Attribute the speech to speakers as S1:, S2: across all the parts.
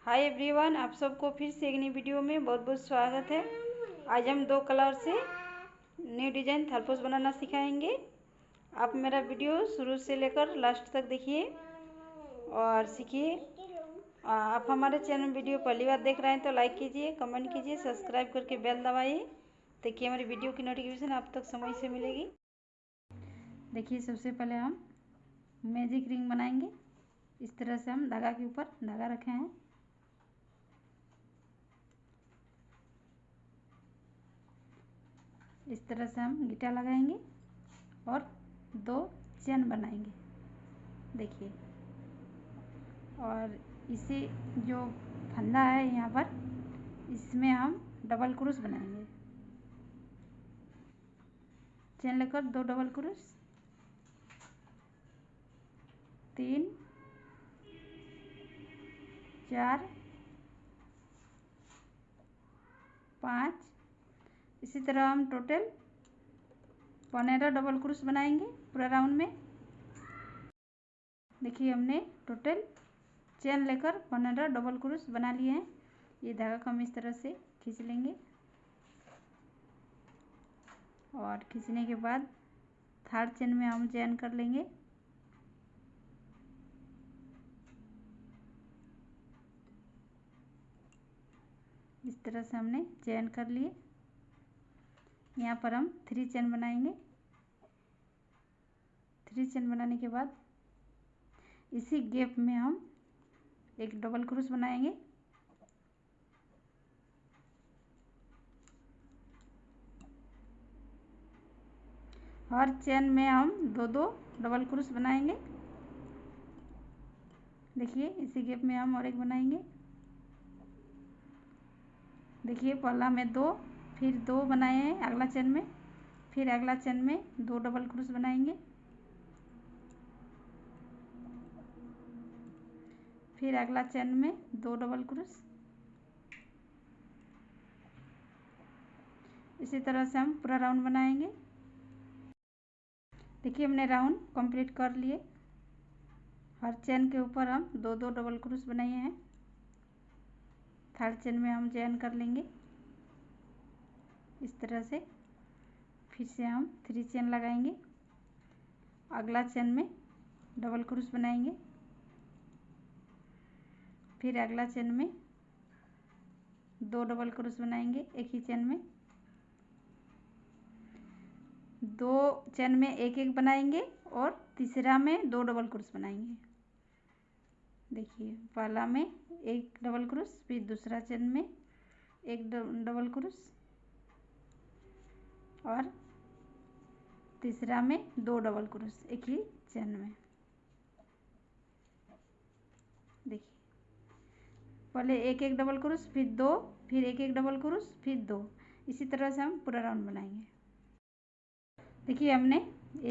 S1: Hi everyone, आप सबको फिर से एक नई वीडियो में बहुत बहुत स्वागत है। आज हम दो कलर से न्यू डिजाइन थर्पोस बनाना सिखाएंगे। आप मेरा वीडियो शुरू से लेकर लास्ट तक देखिए और सीखिए। आप हमारे चैनल वीडियो पहली बार देख रहे हैं तो लाइक कीजिए, कमेंट कीजिए, सब्सक्राइब करके बेल दबाइए ताकि हमारी वीडियो की नोटिफिकेशन आप तक समय से मिलेगी। देखिए, सबसे पहले हम मैजिक रिंग बनाएंगे। इस तरह से हम धागा के ऊपर धागा रखे हैं। इस तरह से हम गीटा लगाएंगे और दो चेन बनाएंगे। देखिए, और इसे जो फंदा है यहाँ पर, इसमें हम डबल क्रोस बनाएंगे। चेन लेकर दो डबल क्रोस, 3 4 5। इसी तरह हम टोटल 15 डबल क्रोस बनाएंगे पूरा राउंड में। देखिए, हमने टोटल चेन लेकर 15 डबल क्रोस बना लिए हैं। ये धागा को हम इस तरह से खींच लेंगे और खींचने के बाद थर्ड चेन में हम जॉइन कर लेंगे। इस तरह से हमने जॉइन कर लिए। यहाँ पर हम 3 चेन बनाएंगे। 3 चेन बनाने के बाद इसी गैप में हम एक डबल क्रोस बनाएंगे। हर चेन में हम दो दो डबल क्रोस बनाएंगे। देखिए, इसी गैप में हम और एक बनाएंगे। देखिए, पहला में 2, फिर 2 बनाए हैं अगला चेन में, फिर अगला चेन में 2 डबल क्रोस बनाएंगे, फिर अगला चेन में 2 डबल क्रोस। इसी तरह से हम पूरा राउंड बनाएंगे। देखिए, हमने राउंड कंप्लीट कर लिए। हर चेन के ऊपर हम दो दो डबल क्रोस बनाए हैं। थर्ड चेन में हम जॉइन कर लेंगे इस तरह से। फिर से हम 3 चेन लगाएंगे। अगला चेन में डबल क्रोस बनाएंगे, फिर अगला चेन में 2 डबल क्रोस बनाएंगे एक ही चेन में। 2 चेन में एक एक बनाएंगे और तीसरा में 2 डबल क्रोस बनाएंगे। देखिए, पहला में एक डबल क्रोस, फिर दूसरा चेन में एक डबल क्रोस और तीसरा में 2 डबल क्रोस एक ही चेन में। देखिए, पहले एक एक डबल क्रोस, फिर 2, फिर एक एक डबल क्रोस, फिर 2। इसी तरह से हम पूरा राउंड बनाएंगे। देखिए, हमने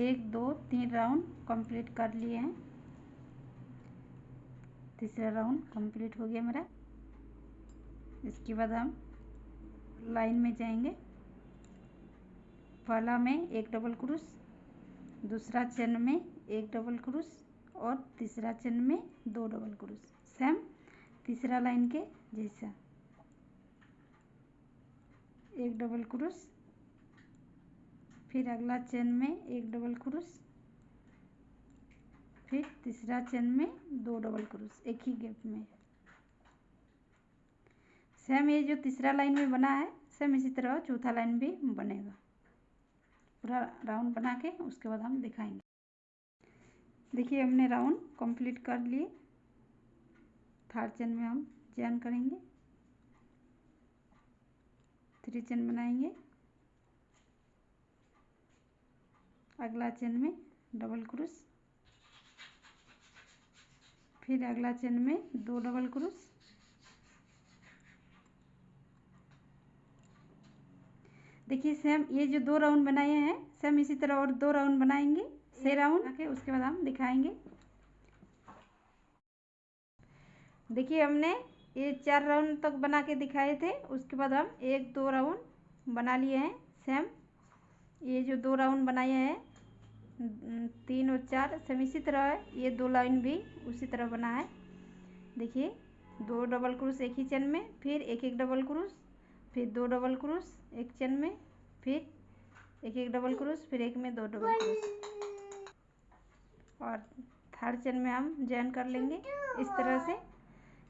S1: 1 2 3 राउंड कंप्लीट कर लिए हैं। तीसरा राउंड कंप्लीट हो गया मेरा। इसके बाद हम लाइन में जाएंगे। पहला में एक डबल क्रोस, दूसरा चेन में एक डबल क्रोस और तीसरा चेन में 2 डबल क्रोस, सेम तीसरा लाइन के जैसा। एक डबल क्रोस, फिर अगला चेन में एक डबल क्रोस, फिर तीसरा चेन में 2 डबल क्रोस एक ही गैप में। सेम ये जो तीसरा लाइन में बना है, सेम इसी तरह चौथा लाइन भी बनेगा। पूरा राउंड बना के उसके बाद हम दिखाएंगे। देखिए, हमने राउंड कंप्लीट कर लिए। थर्ड चेन में हम जॉइन करेंगे, 3 चेन बनाएंगे। अगला चेन में डबल क्रोस, फिर अगला चेन में 2 डबल क्रोस। देखिए, सेम ये जो 2 राउंड बनाए हैं, सेम इसी तरह और 2 राउंड बनाएंगे। 6 राउंड आके उसके बाद हम दिखाएंगे। देखिए, हमने ये 4 राउंड तक बना के दिखाए थे। उसके बाद हम 1 2 राउंड बना लिए हैं। सेम ये जो 2 राउंड बनाए हैं, 3 और 4, सेम इसी तरह है। ये 2 लाइन भी उसी तरह बना है। देखिए, 2 डबल क्रोश एक ही चेन में, फिर एक एक डबल क्रोश, फिर 2 डबल क्रोश एक चेन में, फिर एक एक डबल क्रोश, फिर एक में 2 डबल क्रोश, और थर्ड चेन में हम जॉइन कर लेंगे इस तरह से।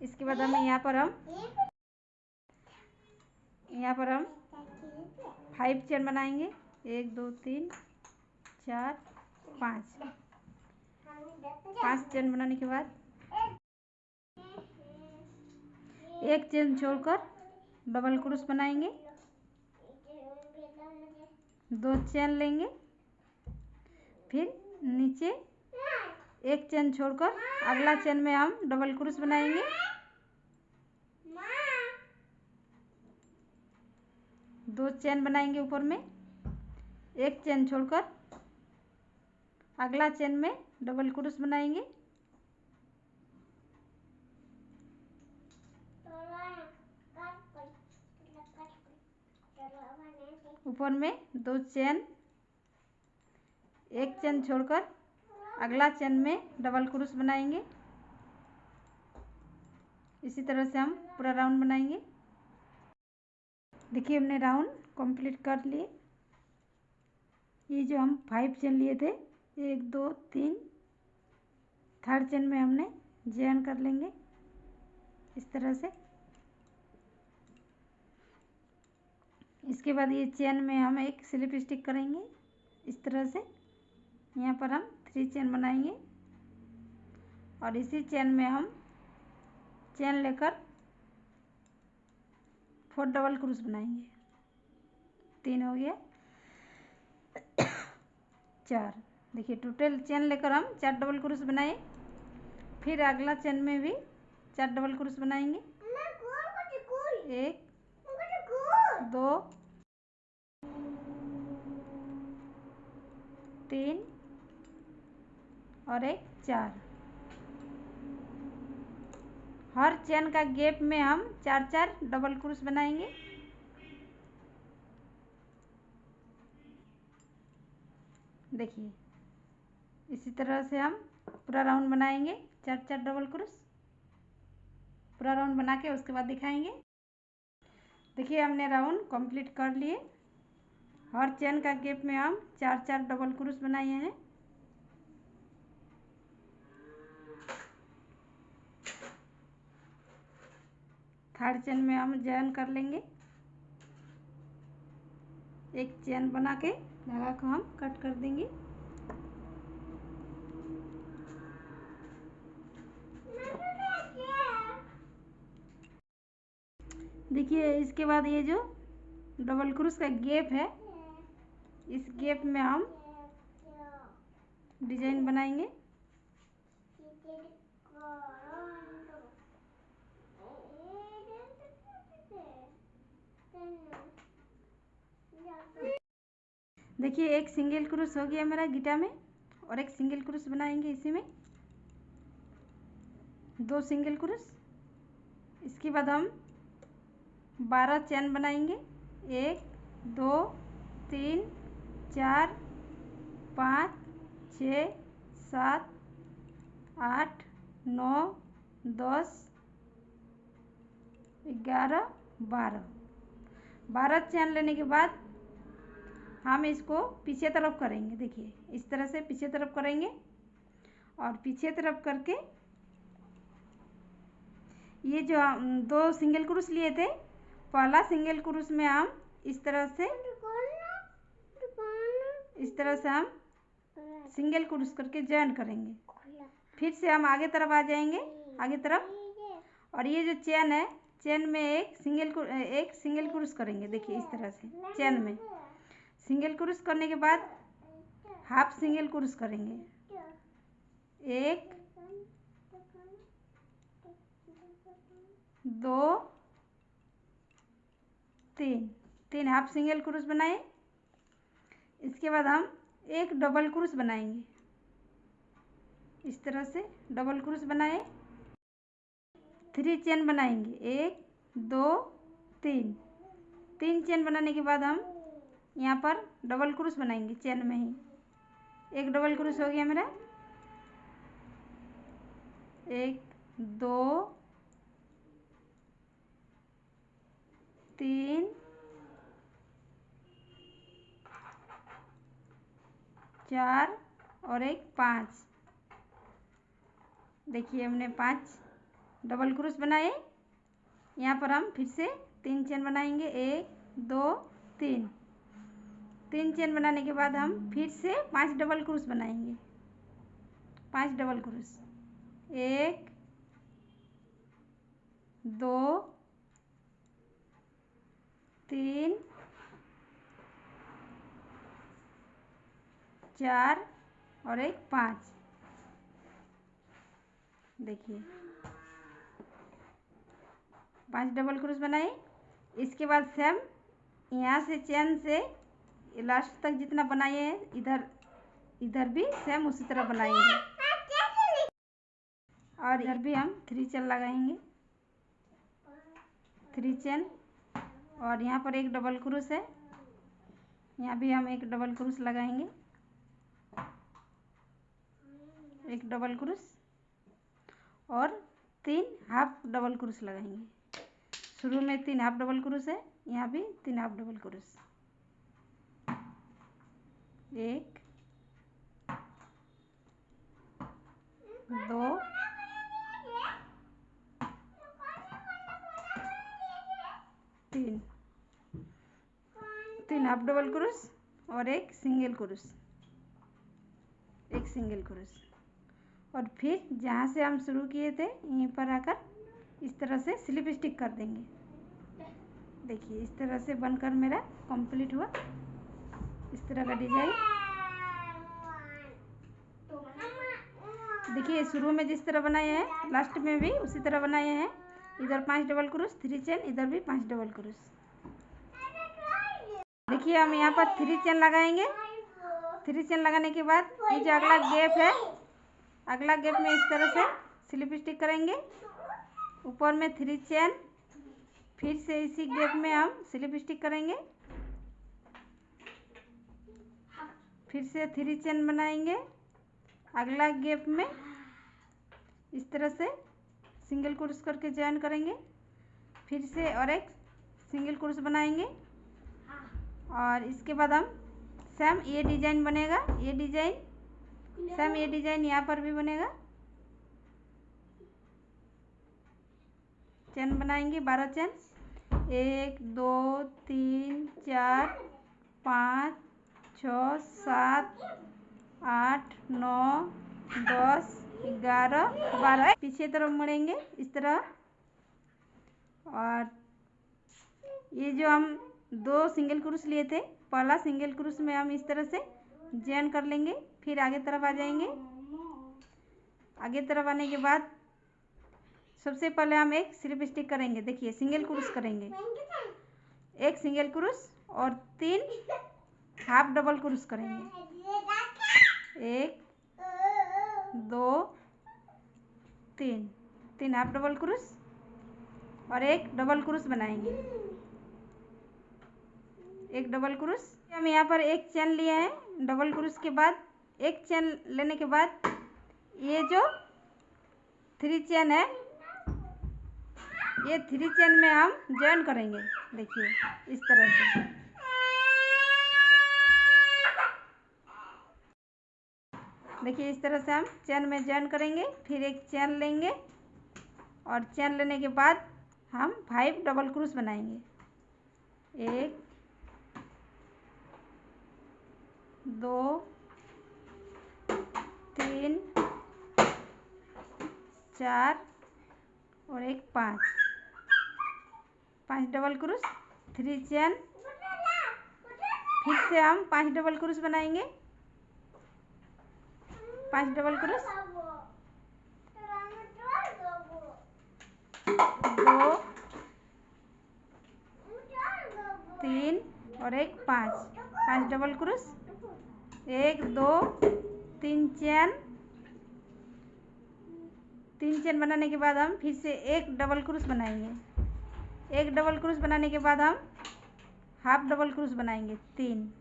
S1: इसके बाद हमें यहाँ पर हम 5 चेन बनाएंगे। 1 2 3 4 5 चेन बनाने के बाद एक चेन छोड़कर डबल क्रोश बनाएंगे, 2 चेन लेंगे, फिर नीचे एक चेन छोड़कर अगला चेन में हम डबल क्रोश बनाएंगे, 2 चेन बनाएंगे ऊपर में, एक चेन छोड़कर अगला चेन में डबल क्रोश बनाएंगे, ऊपर में 2 चेन, एक चेन छोड़कर अगला चेन में डबल क्रोश बनाएंगे। इसी तरह से हम पूरा राउंड बनाएंगे। देखिए हमने राउंड कंप्लीट कर लिए। ये जो हम 5 चेन लिए थे, 1 2 3, थर्ड चेन में हमने जॉइन कर लेंगे इस तरह से। इसके बाद ये चेन में हम एक स्लिप स्टिक करेंगे इस तरह से। यहाँ पर हम 3 चेन बनाएंगे और इसी चेन में हम चेन लेकर 4 डबल क्रोश बनाएंगे। 3 हो गया, 4। देखिए टोटल चेन लेकर हम 4 डबल क्रोश बनाए। फिर अगला चेन में भी 4 डबल क्रोश बनाएंगे। 1 2 3 और 1 4। हर चेन का गैप में हम 4 डबल क्रोश बनाएंगे। देखिए इसी तरह से हम पूरा राउंड बनाएंगे, 4 डबल क्रोश। पूरा राउंड बना के उसके बाद दिखाएंगे। देखिए हमने राउंड कंप्लीट कर लिए। हर चेन का गैप में हम 4 डबल क्रोश बनाए हैं। थर्ड चेन में हम जॉइन कर लेंगे। एक चेन बना के धागा को हम कट कर देंगे। देखिए इसके बाद ये जो डबल क्रोश का गैप है, इस गैप में हम डिजाइन बनाएंगे। देखिए एक सिंगल क्रोश हो गया मेरा गीटा में, और एक सिंगल क्रोश बनाएंगे इसी में, 2 सिंगल क्रोश। इसके बाद हम 12 चेन बनाएंगे। 1 2 3 4 5 6 7 8 9 10 11 12 चेन लेने के बाद हम इसको पीछे तरफ करेंगे। देखिए इस तरह से पीछे तरफ करेंगे, और पीछे तरफ करके ये जो हम 2 सिंगल क्रोश लिए थे, पहला सिंगल क्रोश में हम इस तरह से हम सिंगल क्रोश करके जॉइन करेंगे। फिर से हम आगे तरफ आ जाएंगे, आगे तरफ, और ये जो चेन है, चेन में एक सिंगल क्रोश करेंगे। देखिए इस तरह से चेन में सिंगल क्रोश करने के बाद हाफ सिंगल क्रोश करेंगे। 1 2 3 हाफ सिंगल क्रोश बनाए। इसके बाद हम एक डबल क्रोश बनाएंगे। इस तरह से डबल क्रोश बनाए, 3 चेन बनाएंगे। 1 2 3 चेन बनाने के बाद हम यहाँ पर डबल क्रोश बनाएंगे चेन में ही। एक डबल क्रोश हो गया मेरा। 1 2 4 और एक 5। देखिए हमने 5 डबल क्रोश बनाए। यहाँ पर हम फिर से 3 चेन बनाएंगे, 1 2 3। 3 चेन बनाने के बाद हम फिर से 5 डबल क्रोश बनाएंगे, 5 डबल क्रोश, 1 2 3 4 और एक 5। देखिए 5 डबल क्रोश बनाए। इसके बाद सेम यहाँ से चेन से लास्ट तक जितना बनाए हैं इधर भी सेम उसी तरह बनाएंगे। और इधर भी हम 3 चेन लगाएंगे, 3 चेन। और यहाँ पर एक डबल क्रोश है, यहाँ भी हम एक डबल क्रोश लगाएंगे, एक डबल क्रोश और 3 हाफ डबल क्रोश लगाएंगे। शुरू में 3 हाफ डबल क्रोश है, यहाँ भी 3 half double crochet, 1 2 3, 3 half double crochet और एक सिंगल क्रोश, एक सिंगल क्रोश। और फिर जहाँ से हम शुरू किए थे यहीं पर आकर इस तरह से स्लिप स्टिक कर देंगे। देखिए इस तरह से बनकर मेरा कंप्लीट हुआ, इस तरह का डिजाइन। देखिए शुरू में जिस तरह बनाए हैं लास्ट में भी उसी तरह बनाए हैं। इधर 5 डबल क्रोश, 3 चेन, इधर भी 5 डबल क्रोश। देखिए हम यहाँ पर 3 चेन लगाएंगे। 3 चेन लगाने के बाद ये जो अगला गैप है, अगला गैप में इस तरह से स्लिप स्टिक करेंगे। ऊपर में 3 चेन, फिर से इसी गैप में हम स्लिप स्टिक करेंगे, फिर से 3 चेन बनाएंगे। अगला गैप में इस तरह से सिंगल क्रोश करके जॉइन करेंगे, फिर से और एक सिंगल क्रोश बनाएंगे। और इसके बाद हम सेम ये डिजाइन बनेगा, ये डिजाइन सेम ये डिजाइन यहाँ पर भी बनेगा। चेन बनाएंगे 12 चेन, 1 2 3 4 5 6 7 8 9 10 11 12। पीछे तरफ मुड़ेंगे इस तरह। और ये जो हम 2 सिंगल क्रोश लिए थे, पहला सिंगल क्रोश में हम इस तरह से जॉइन कर लेंगे, फिर आगे तरफ आ जाएंगे। आगे तरफ आने के बाद सबसे पहले हम एक स्लिप स्टिक करेंगे। देखिए सिंगल क्रोश करेंगे, एक सिंगल क्रोश और 3 हाफ डबल क्रोश करेंगे, 1 2 3, 3 हाफ डबल क्रोश और एक डबल क्रोश बनाएंगे, एक डबल क्रोश। हम यहाँ पर एक चेन लिए हैं। डबल क्रोश के बाद एक चेन लेने के बाद ये जो 3 चेन है, ये 3 चेन में हम जॉइन करेंगे। देखिए इस तरह से। देखिए इस तरह से हम चेन में जॉइन करेंगे, फिर एक चेन लेंगे और चेन लेने के बाद हम 5 डबल क्रोश बनाएंगे, 1 2 3 4 और एक 5, 5 डबल क्रोश, 3 चेन, फिर से हम 5 डबल क्रोश बनाएंगे, 5 डबल क्रोश, 2 3 और एक 5, 5 डबल क्रोश, 1 2 3 चेन। 3 चेन बनाने के बाद हम फिर से एक डबल क्रोश बनाएंगे। एक डबल क्रोश बनाने के बाद हम हाफ डबल क्रोश बनाएंगे, 3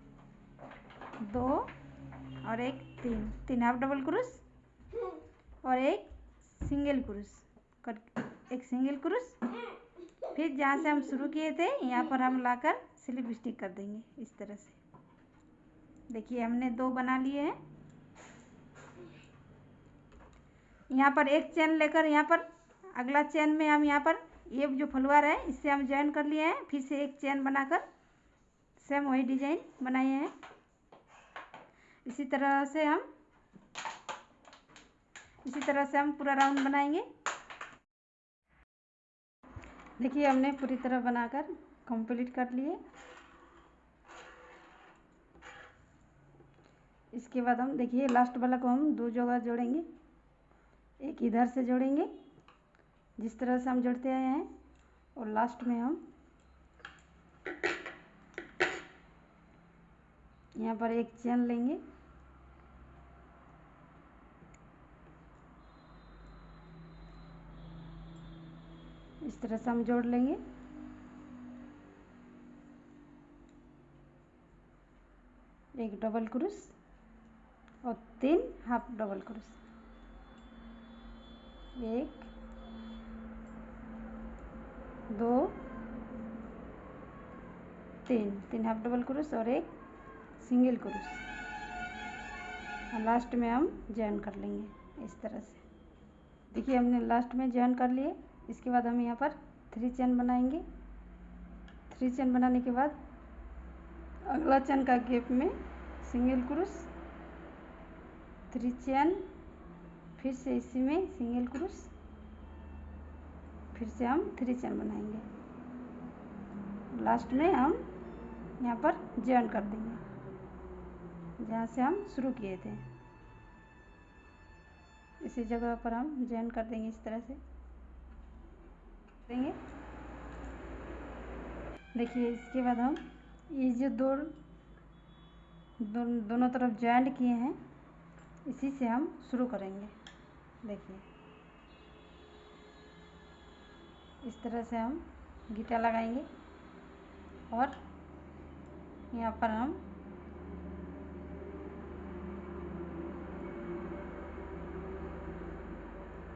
S1: 2 और एक 3, 3 हाफ डबल क्रोश और एक सिंगल क्रोश कर, एक सिंगल क्रोश। फिर जहाँ से हम शुरू किए थे यहाँ पर हम लाकर स्लिप स्टिक कर देंगे इस तरह से। देखिए हमने 2 बना लिए हैं। यहाँ पर एक चेन लेकर यहाँ पर अगला चेन में हम यहाँ पर ये जो फलवार है इससे हम जॉइन कर लिए हैं। फिर से एक चेन बनाकर सेम वही डिजाइन बनाए हैं। इसी तरह से हम पूरा राउंड बनाएंगे। देखिए हमने पूरी तरह बनाकर कंप्लीट कर लिए। इसके बाद हम देखिए लास्ट वाला को हम 2 जगह जोड़ेंगे। एक इधर से जोड़ेंगे जिस तरह से हम जोड़ते आए हैं, और लास्ट में हम यहाँ पर एक चेन लेंगे। इस तरह से हम जोड़ लेंगे। एक डबल क्रोस और 3 half double cross. 1 2 3 half double cross और एक सिंगल क्रोस, और लास्ट में हम जॉइन कर लेंगे इस तरह से। देखिए हमने लास्ट में जॉइन कर लिए। इसके बाद हम यहाँ पर 3 चेन बनाएंगे। 3 चेन बनाने के बाद अगला चेन का गैप में सिंगल क्रोस, 3 चेन, फिर से इसी में सिंगल क्रोस, फिर से हम 3 चेन बनाएंगे। लास्ट में हम यहाँ पर जॉइन कर देंगे जहाँ से हम शुरू किए थे। इसी जगह पर हम जॉइन कर देंगे इस तरह से देंगे। देखिए इसके बाद हम ये जो दोनों तरफ जॉइंट किए हैं इसी से हम शुरू करेंगे। देखिए इस तरह से हम गीटा लगाएंगे और यहाँ पर हम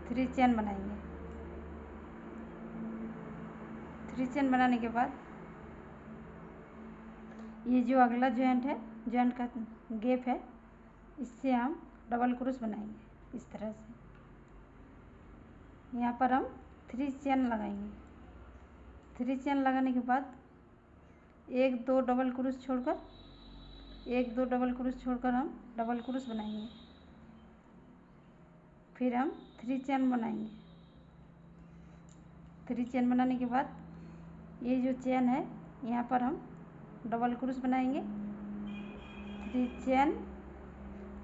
S1: थ्री चेन बनाएंगे। 3 चेन बनाने के बाद ये जो अगला जॉइंट है, जॉइंट का गैप है, इससे हम डबल क्रोस बनाएंगे इस तरह से। यहाँ पर हम 3 चेन लगाएंगे। 3 चेन लगाने के बाद 1 2 डबल क्रोस छोड़कर 1 2 डबल क्रोस छोड़कर हम डबल क्रोस बनाएंगे। फिर हम 3 चेन बनाएंगे। 3 चेन बनाने के बाद ये जो चेन है यहाँ पर हम डबल क्रोस बनाएंगे। 3 चेन,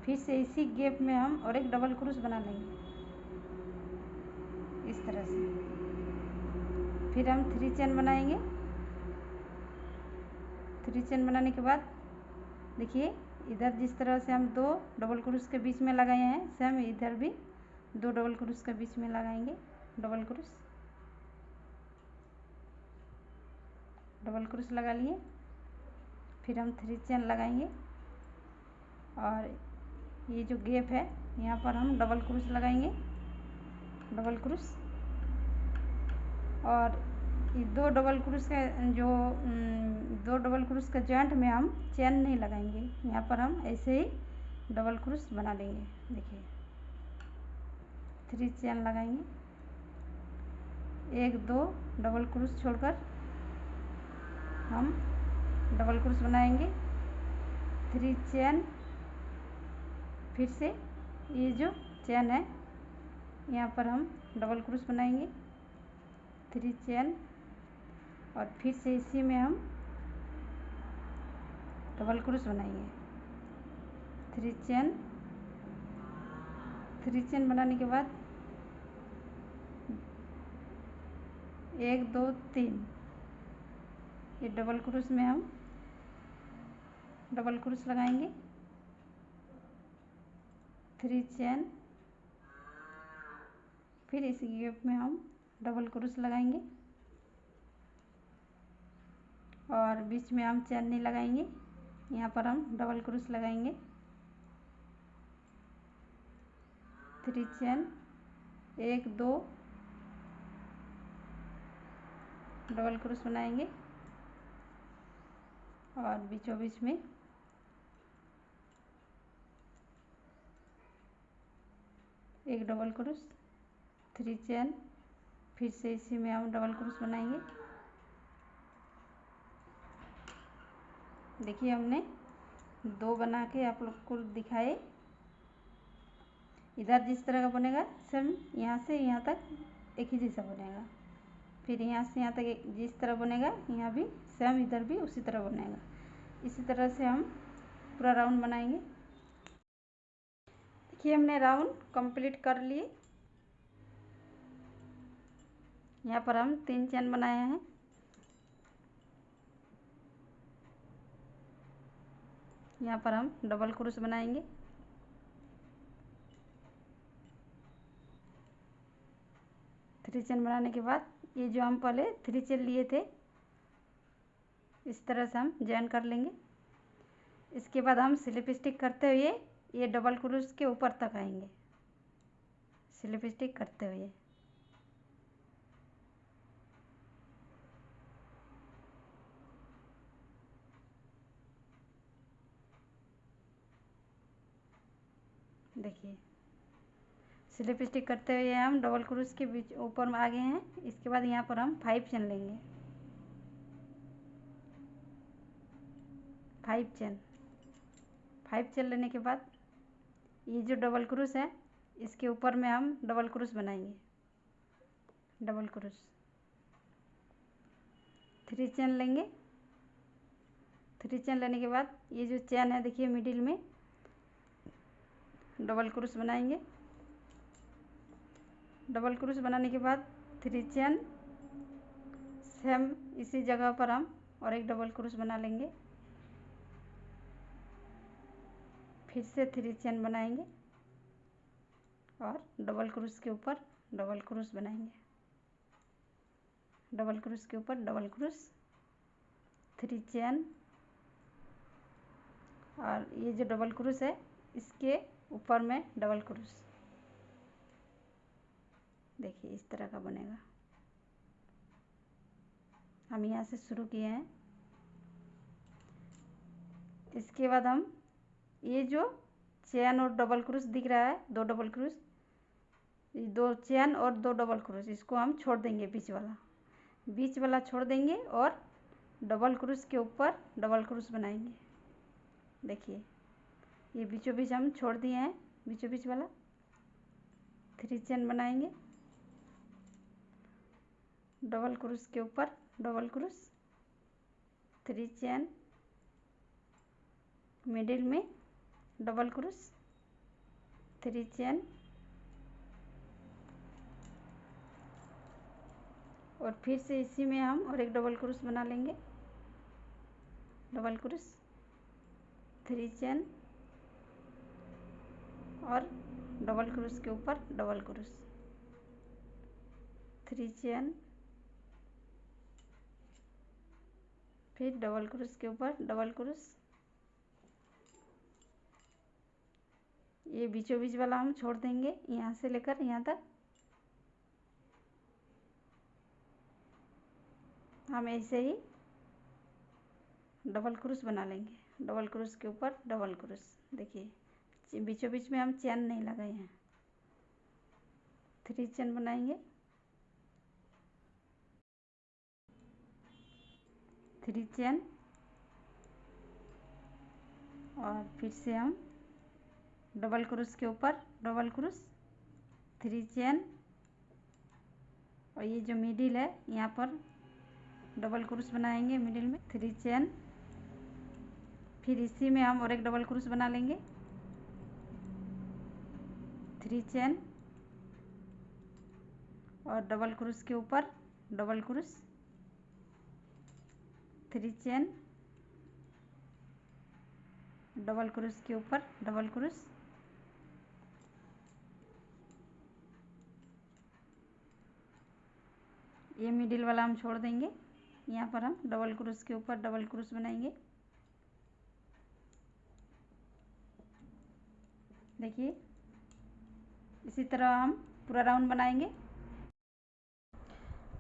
S1: फिर से इसी गैप में हम और एक डबल क्रोस बना लेंगे इस तरह से। फिर हम 3 चेन बनाएंगे। 3 चेन बनाने के बाद देखिए इधर जिस तरह से हम 2 डबल क्रोस के बीच में लगाए हैं, सेम इधर भी 2 डबल क्रोस के बीच में लगाएंगे। डबल क्रोस लगा लिए। फिर हम 3 चेन लगाएंगे और ये जो गैप है यहाँ पर हम डबल क्रोस लगाएंगे। डबल क्रोस, और ये 2 डबल क्रोस का जो 2 डबल क्रोस का जॉइंट में हम चेन नहीं लगाएंगे। यहाँ पर हम ऐसे ही डबल क्रोस बना लेंगे। देखिए 3 चेन लगाएंगे, 1 2 डबल क्रोस छोड़कर हम डबल क्रोस बनाएंगे। 3 चेन, फिर से ये जो चेन है यहाँ पर हम डबल क्रोस बनाएंगे। 3 चेन, और फिर से इसी में हम डबल क्रोस बनाएंगे। 3 चेन बनाने के बाद 1 2 3 ये डबल क्रोस में हम डबल क्रोस लगाएंगे। 3 चेन, फिर इस गैप में हम डबल क्रोस लगाएंगे और बीच में हम चेन नहीं लगाएंगे। यहाँ पर हम डबल क्रोस लगाएंगे। 3 चेन, 1 2 डबल क्रोस बनाएंगे और बीचों बीच में एक डबल क्रोश, 3 चेन, फिर से इसी में हम डबल क्रोश बनाएंगे। देखिए हमने 2 बना के आप लोग को दिखाए। इधर जिस तरह का बनेगा सेम यहाँ से यहाँ तक एक ही जैसा बनेगा। फिर यहाँ से यहाँ तक जिस तरह बनेगा यहाँ भी सेम इधर भी उसी तरह बनेगा। इसी तरह से हम पूरा राउंड बनाएंगे। देखिए हमने राउंड कंप्लीट कर लिए। यहाँ पर हम 3 चेन बनाए हैं। यहाँ पर हम डबल क्रोश बनाएंगे। थ्री चेन बनाने के बाद ये जो हम पहले 3 चेन लिए थे इस तरह से हम जॉइन कर लेंगे। इसके बाद हम स्लिप स्टिक करते हुए ये डबल क्रोश के ऊपर तक आएंगे, स्लिप स्टिक करते हुए। देखिए स्लिप स्टिक करते हुए हम डबल क्रोश के बीच ऊपर में आ गए हैं। इसके बाद यहाँ पर हम 5 चेन लेंगे, 5 चेन लेने के बाद ये जो डबल क्रोश है इसके ऊपर में हम डबल क्रोश बनाएंगे। डबल क्रोश 3 चेन लेंगे। 3 चेन लेने के बाद ये जो चेन है देखिए मिडिल में डबल क्रोश बनाएंगे। डबल क्रोश बनाने के बाद 3 चेन सेम इसी जगह पर हम और एक डबल क्रोश बना लेंगे। फिर से 3 चेन बनाएंगे और डबल क्रोश के ऊपर डबल क्रोश बनाएंगे। डबल क्रोश के ऊपर डबल क्रोश, 3 चेन और ये जो डबल क्रोश है इसके ऊपर में डबल क्रोश। देखिए इस तरह का बनेगा। हम यहाँ से शुरू किए हैं। इसके बाद हम ये जो चेन और डबल क्रोश दिख रहा है, 2 डबल क्रोश, 2 चेन और 2 डबल क्रोश, इसको हम छोड़ देंगे। बीच वाला छोड़ देंगे और डबल क्रोश के ऊपर डबल क्रोश बनाएंगे। देखिए ये बीचों बीच हम छोड़ दिए हैं, बीचों बीच वाला 3 चेन बनाएंगे। डबल क्रोश के ऊपर डबल क्रोश, 3 चेन, मिडिल में डबल क्रोश, 3 चेन और फिर से इसी में हम और एक डबल क्रोश बना लेंगे। डबल क्रोश, 3 चेन और डबल क्रोश के ऊपर डबल क्रोश, 3 चेन, फिर डबल क्रोश के ऊपर डबल क्रोश। ये बीचों बीच वाला हम छोड़ देंगे यहाँ से लेकर यहाँ तक। हम ऐसे ही डबल क्रोश बना लेंगे। डबल क्रोश के ऊपर डबल क्रोश। देखिए बीचों बीच में हम चेन नहीं लगाए हैं, 3 चेन बनाएंगे। 3 चेन और फिर से हम डबल क्रोश के ऊपर डबल क्रोश, 3 चेन और ये जो मिडिल है यहाँ पर डबल क्रोश बनाएंगे मिडिल में, 3 चेन। फिर इसी में हम और एक डबल क्रोश बना लेंगे, 3 चेन और डबल क्रोश के ऊपर double crochet, 3 chain, double crochet के ऊपर डबल क्रोश। ये मिडिल वाला हम छोड़ देंगे। यहाँ पर हम डबल क्रोश के ऊपर डबल क्रोश बनाएंगे। देखिए इसी तरह हम पूरा राउंड बनाएंगे।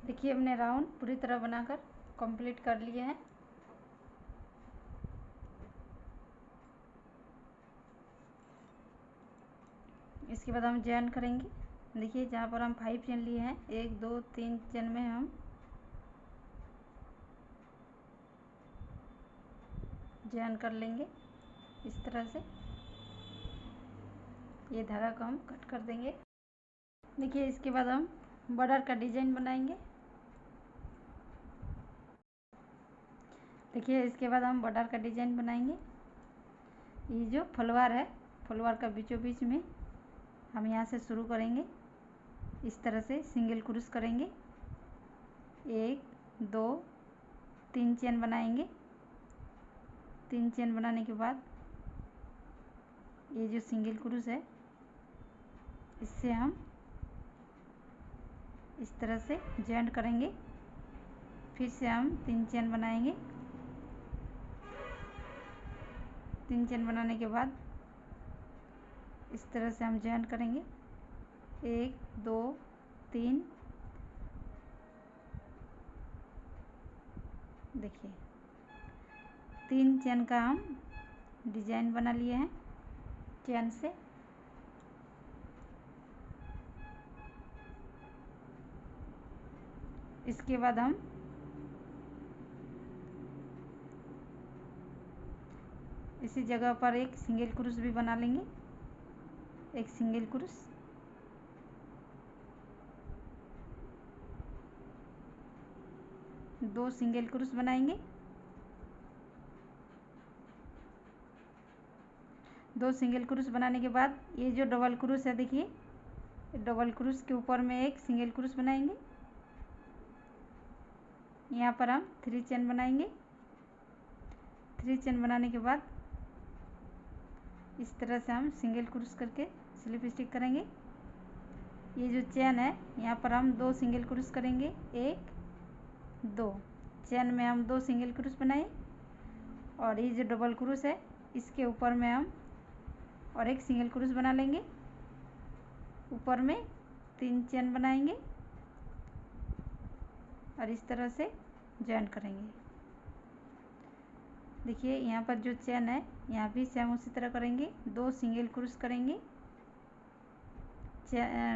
S1: देखिए हमने राउंड पूरी तरह बनाकर कंप्लीट कर लिए हैं। इसके बाद हम जॉइन करेंगे। देखिए जहाँ पर हम 5 चेन लिए हैं, 1 2 3 चेन में हम जॉइन कर लेंगे इस तरह से। ये धागा को हम कट कर देंगे। देखिए इसके बाद हम बॉर्डर का डिजाइन बनाएंगे। देखिए इसके बाद हम बॉर्डर का डिजाइन बनाएंगे। ये जो फलवार है, फलवार का बीचों बीच में हम यहाँ से शुरू करेंगे। इस तरह से सिंगल क्रूस करेंगे, 1 2 3 चेन बनाएंगे। 3 चेन बनाने के बाद ये जो सिंगल क्रूस है, इससे हम इस तरह से जॉइंट करेंगे। फिर से हम 3 चेन बनाएंगे। 3 चेन बनाने के बाद इस तरह से हम जॉइंट करेंगे, 1 2 3। देखिए 3 चेन का हम डिजाइन बना लिए हैं चेन से। इसके बाद हम इसी जगह पर एक सिंगल क्रूस भी बना लेंगे। एक सिंगल क्रूस, दो सिंगल क्रूस बनाएंगे। 2 सिंगल क्रूस बनाने के बाद ये जो डबल क्रूस है, देखिए डबल क्रूस के ऊपर में एक सिंगल क्रूस बनाएंगे। यहाँ पर हम 3 चेन बनाएंगे। 3 चेन बनाने के बाद इस तरह से हम सिंगल क्रूस करके स्लिप स्टिक करेंगे। ये जो चेन है, यहाँ पर हम 2 सिंगल क्रूस करेंगे, 1 2 चेन में हम 2 सिंगल क्रूस बनाए। और ये जो डबल क्रूस है, इसके ऊपर में हम और एक सिंगल क्रूस बना लेंगे। ऊपर में 3 चेन बनाएंगे और इस तरह से जॉइन करेंगे। देखिए यहाँ पर जो चेन है, यहाँ भी सेम उसी तरह करेंगे। 2 सिंगल क्रूस करेंगे,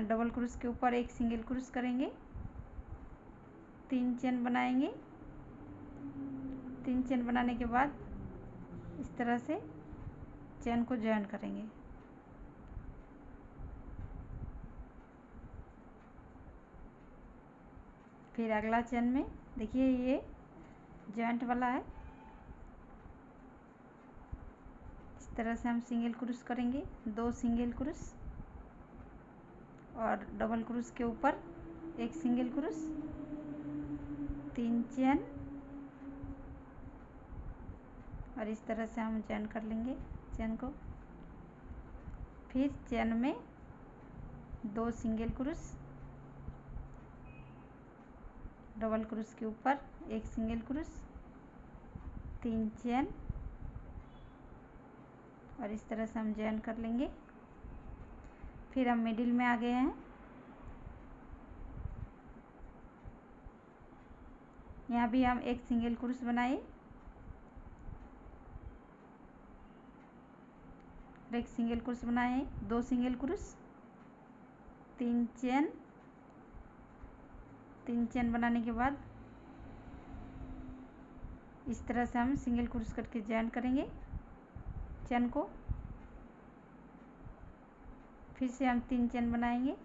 S1: डबल क्रूस के ऊपर एक सिंगल क्रूस करेंगे, 3 चेन बनाएंगे। 3 चेन बनाने के बाद इस तरह से चेन को जॉइन करेंगे। फिर अगला चेन में देखिए ये जॉइंट वाला है। इस तरह से हम सिंगल क्रूस करेंगे, 2 सिंगल क्रूस और डबल क्रूस के ऊपर एक सिंगल क्रूस, 3 चेन और इस तरह से हम जॉइन कर लेंगे चेन को। फिर चेन में 2 सिंगल क्रूस, डबल क्रूस के ऊपर एक सिंगल क्रूस, 3 चेन और इस तरह से हम जॉइन कर लेंगे। फिर हम मिडिल में आ गए हैं। यहाँ भी हम एक सिंगल क्रूस बनाए, एक सिंगल क्रूस बनाए, 2 सिंगल क्रूस, 3 चेन। 3 चेन बनाने के बाद इस तरह से हम सिंगल क्रूस करके जॉइन करेंगे चेन को। फिर से हम 3 चेन बनाएंगे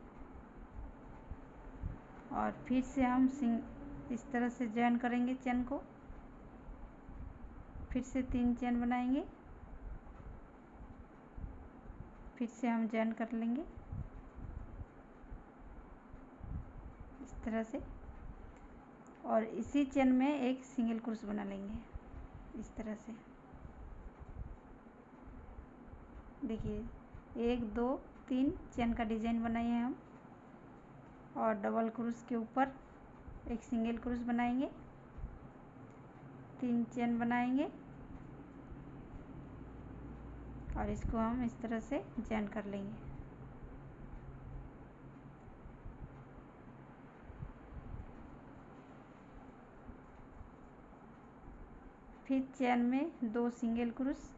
S1: और फिर से हम इस तरह से जॉइन करेंगे चेन को। फिर से 3 चेन बनाएंगे, फिर से हम जॉइन कर लेंगे इस तरह से। और इसी चेन में एक सिंगल क्रूस बना लेंगे इस तरह से। देखिए 1 2 3 चेन का डिजाइन बनाए हैं हम। और डबल क्रूस के ऊपर एक सिंगल क्रूस बनाएंगे, 3 चेन बनाएंगे और इसको हम इस तरह से जॉइन कर लेंगे। फिर चेन में 2 सिंगल क्रूस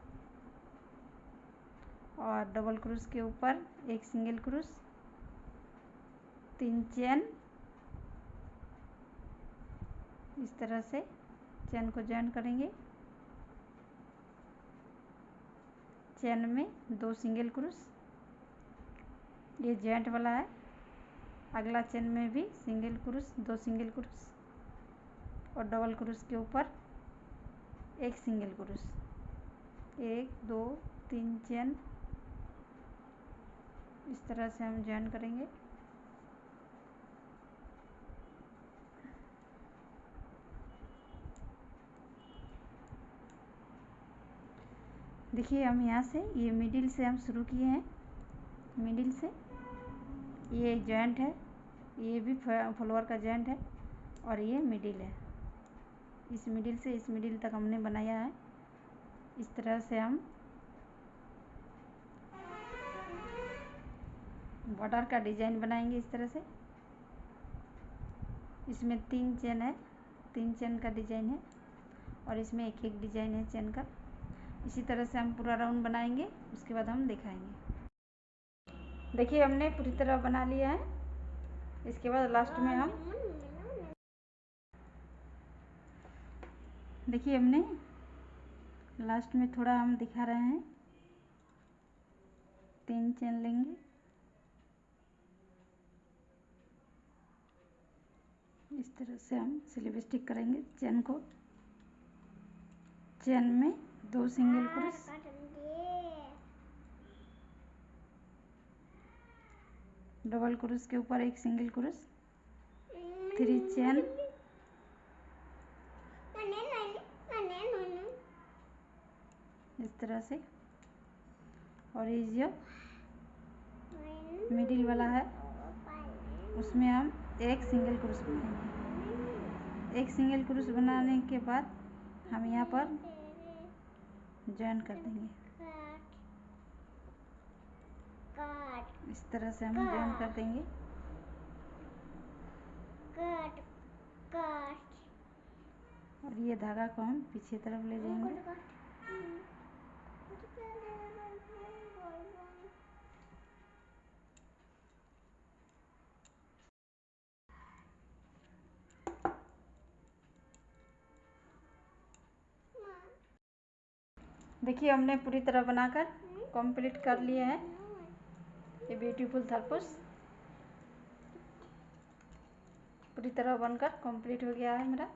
S1: और डबल क्रूस के ऊपर एक सिंगल क्रूस, 3 चेन। इस तरह से चेन को जॉइन करेंगे। चेन में 2 सिंगल क्रूस, ये जॉइंट वाला है। अगला चेन में भी सिंगल क्रूस, 2 सिंगल क्रूस और डबल क्रूस के ऊपर एक सिंगल क्रूस, 1 2 3 चेन। इस तरह से हम जॉइन करेंगे। देखिए हम यहाँ से ये मिडिल से हम शुरू किए हैं, मिडिल से ये जॉइंट है, ये भी फ्लावर का जॉइंट है और ये मिडिल है। इस मिडिल से इस मिडिल तक हमने बनाया है। इस तरह से हम बॉर्डर का डिजाइन बनाएंगे। इस तरह से इसमें 3 चेन है, 3 चेन का डिजाइन है और इसमें एक एक डिजाइन है चेन का। इसी तरह से हम पूरा राउंड बनाएंगे, उसके बाद हम दिखाएंगे। देखिए हमने पूरी तरह बना लिया है। इसके बाद लास्ट में हम देखिए हमने लास्ट में थोड़ा हम दिखा रहे हैं, 3 चेन लेंगे। इस तरह से हम स्लीव स्टिक करेंगे चेन को। चेन में 2 सिंगल क्रोस, डबल क्रोस के ऊपर एक सिंगल क्रोस, 3 चेन, इस तरह से। और ये जो मिडिल वाला है उसमें हम एक सिंगल क्रोस बनाएंगे। एक सिंगल क्रोस बनाने के बाद हम यहाँ पर जॉइन कर देंगे। इस तरह से हम जॉइन कर देंगे। और ये धागा को हम पीछे तरफ ले जाएंगे। देखिए हमने पूरी तरह बनाकर कंप्लीट कर लिए हैं। ये ब्यूटीफुल थरपूस पूरी तरह बनकर कंप्लीट हो गया है मेरा।